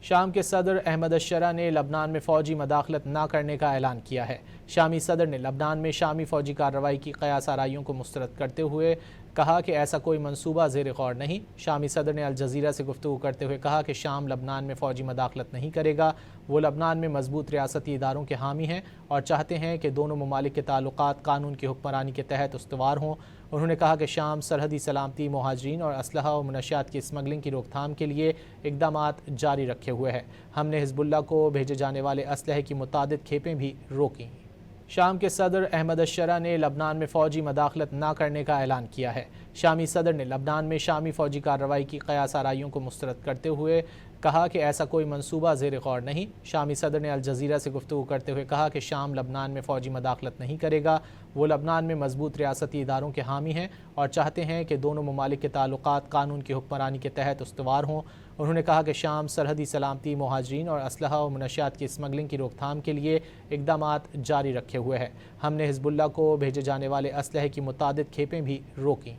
شام کے صدر احمد الشرع نے لبنان میں فوجی مداخلت نہ کرنے کا اعلان کیا ہے۔ شامی صدر نے لبنان میں شامی فوجی کارروائی کی قیاس آرائیوں کو مسترد کرتے ہوئے کہا کہ ایسا کوئی منصوبہ زیر غور نہیں۔ شامی صدر نے الجزیرہ سے گفتگو کرتے ہوئے کہا کہ شام لبنان میں فوجی مداخلت نہیں کرے گا۔ وہ لبنان میں مضبوط ریاستی اداروں کے حامی ہیں اور چاہتے ہیں کہ دونوں ممالک کے تعلقات قانون کی حکمرانی کے تحت استوار ہوں۔ انہوں نے کہا کہ شام سرحدی سلامتی، مہاجرین اور اسلحہ و منشیات کی اسمگلنگ کی روک تھام کے لیے اقدامات جاری رکھے ہوئے ہے۔ ہم نے حزب اللہ کو بھیجے جانے والے اسلحے کی متعدد کھیپیں بھی روکیں۔ شام کے صدر احمد الشرع نے لبنان میں فوجی مداخلت نہ کرنے کا اعلان کیا ہے۔ شامی صدر نے لبنان میں شامی فوجی کارروائی کی قیاس آرائیوں کو مسترد کرتے ہوئے کہا کہ ایسا کوئی منصوبہ زیر غور نہیں۔ شامی صدر نے الجزیرہ سے گفتگو کرتے ہوئے کہا کہ شام لبنان میں فوجی مداخلت نہیں کرے گا۔ وہ لبنان میں مضبوط ریاستی اداروں کے حامی ہیں اور چاہتے ہیں کہ دونوں ممالک کے تعلقات قانون کی حکمرانی کے تحت استوار ہوں۔ انہوں نے کہا کہ شام سرحدی سلامتی، مہاجرین اور اسلحہ و منشیات کی اسمگلنگ کی روک تھام کے لیے اقدامات جاری رکھے ہوئے ہے۔ ہم نے حزب اللہ کو بھیجے جانے والے اسلحے کی متعدد کھیپیں بھی روکیں۔